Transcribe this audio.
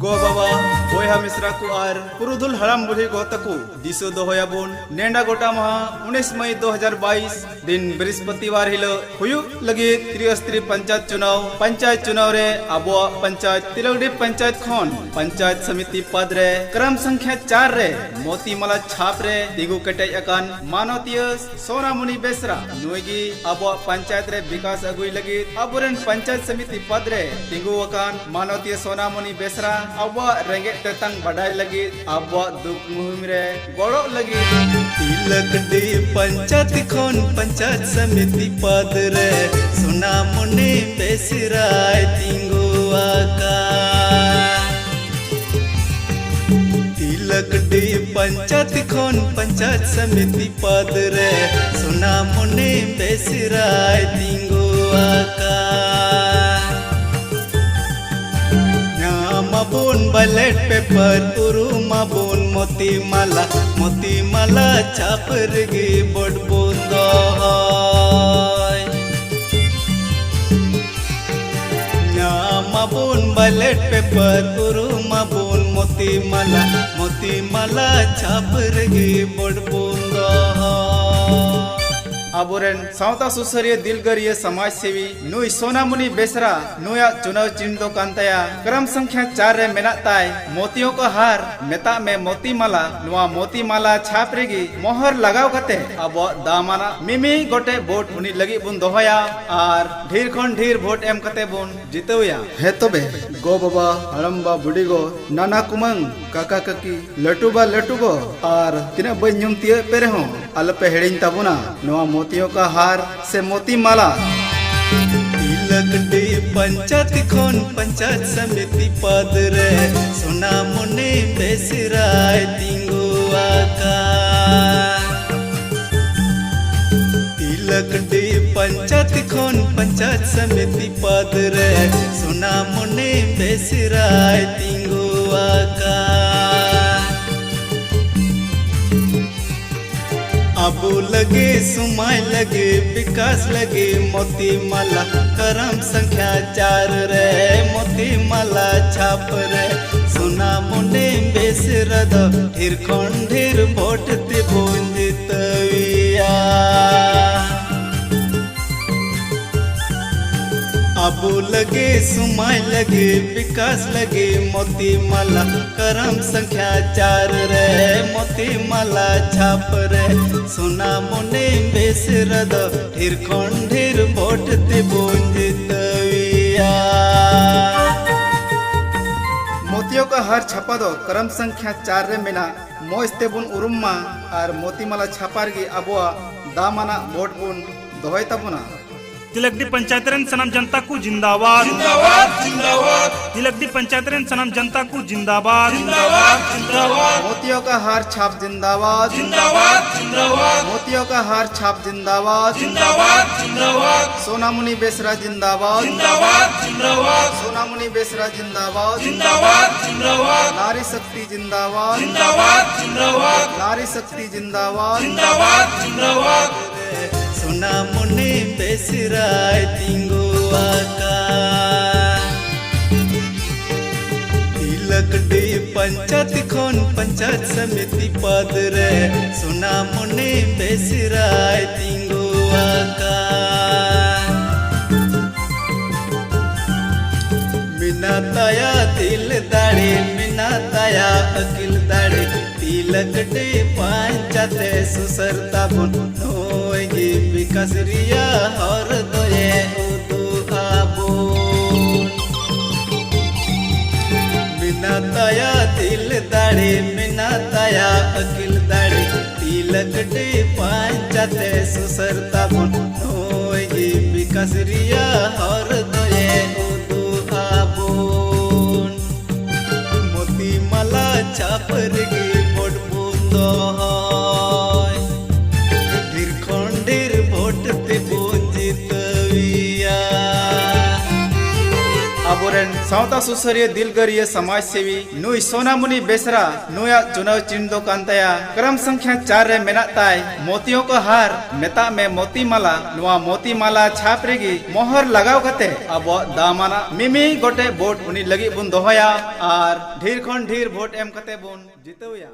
गो बाबा बोया मिश्रा को आर पुरुधुल हराम बुढ़ी गो तको दिसो दोहयाबुन नेंडा गोटा महा 19 मई 2022 दिन बृहस्पतिवार हिलो हुयु लगी त्रिस्तरीय पंचायत चुनाव रे आबो पंचायत तिलगडी पंचायत खन पंचायत समिति पद रे क्रम संख्या 4 रे मोतीमाला छाप रे दिगु कटे अकान मानवतीय सोनामुनि बेसरा नुगी आबो पंचायत रे विकास अगुई लगी अबोरन पंचायत समिति पद रे दिगु अकान मानवतीय सोनामुनि बेसरा आबो रेंगे तेतंग बडाई लगी आबो दुख मुहिम रे गोड़ो लगी तिलगडी पंचायत खन पंचायत समिति पद रे सोनामुनि बेसरा दिगु अकान तिलगडी पंचायत खन पंचायत समिति पद रे सोनामुनि बेसरा दिगु अकान नामाबुन बैलेट पेपर उरुमाबुन मोतीमाला छाप रगी बड़बुन दोहय नामाबुन बैलेट पेपर उरुमाबुन मोतीमाला छाप रगी बड़बुन दोहय आबोरेन सावता सुसरिय दिलगरिय समाज सेवी नुई सोनामुनि बेसरा नुया चुनाव चिन्ह कांताया क्रम संख्या 4 रे मेना ताय मोतियों का हार मेता में मोतीमाला नुआ मोतीमाला छाप रेगी मोहर लगाव कते अब दामाना मिमी गोटे वोट उनी लगी बुन दोहया आर ढेर खन ढेर वोट एम कते बुन जितवया हे तबे गो बाबा हरम्बा बुडी गो नाना कुमंग काका ककी लटुबा लटुगो आर तिना बन्युम तिय पेरे हो अलपे हेडिन ताबुना नुआ मोतियों का हार से मोतीमाला तिलगडी पंचायत खन पंचायत समिति पद रे सोनामुनि बेसरा दिगु अकान तिलगडी पंचायत खन पंचायत समिति पद रे सोनामुनि बेसरा दिगु अकान आबू लगे सुमाय लगे विकास लगे मोतीमाला करम संख्या 4 रे मोतीमाला छाप रे सोनामुनि बेसरा दो ढेर खन ढेर वोट ते बुंजितविया आबू लगे सुमाय लगे विकास लगे मोतीमाला करम संख्या 4 रे मोतीमाला छाप रे सोनामुनि बेसरा दो ढेर खन ढेर वोट ते बुंजितविया मोतियों का हार छापा दो क्रम संख्या 4 रे मेना मोस्ते बुन उरुम्मा और मोतीमाला छापारगी आबुआ दामाना वोट बुन दोहय ताबुना तिलगडी पंचायत रेन सनम जनता को जिंदाबाद जिंदाबाद जिंदाबाद तिलगडी पंचायत रेन सनम जनता को जिंदाबाद जिंदाबाद जिंदाबाद मोतियों का हार छाप जिंदाबाद जिंदाबाद जिंदाबाद मोतियों का हार छाप जिंदाबाद जिंदाबाद जिंदाबाद सोनामुनि बेसरा जिंदाबाद जिंदाबाद जिंदाबाद सोनामुनि बेसरा जिंदाबाद जिंदाबाद जिंदाबाद नारी शक्ति जिंदाबाद जिंदाबाद जिंदाबाद नारी शक्ति जिंदाबाद जिंदाबाद जिंदाबाद सोनामुनि बेसरा दिगु अकान तिलगडी पंचायत खन पंचायत समिति पद रे सोनामुनि बेसरा दिगु अकान मिनाताया दिल दाड़े मिनाताया अकिल दाड़े तिलगडी पंचायत सुसरता बुन नोगी विकास रिया हर दोये उदु आबुन मिनाताया दिल दाड़े मिनाताया अकिल दाड़े तिलगडी पंचायत सुसरता बुन नोगी विकास रिया हर दोये उदु आबुन मोतीमाला छाप रगी बड़बुन दोहय ढेर खन ढेर वोट ते बुंजितविया aboren sauta susariya dilgariya samaj sevi nui Sonamuni Besra nuya chunaw chindo kantaya क्रम संख्या 4 रे मेना ताय मोतियों को हार मेता में मोती माला नुआ मोती माला छाप रेगी मोहर लगाव कते अब दामाना मिमी गोटे वोट उनी लगी बुन दोहया और ढेर खन ढेर वोट एम कते बुन जितवया।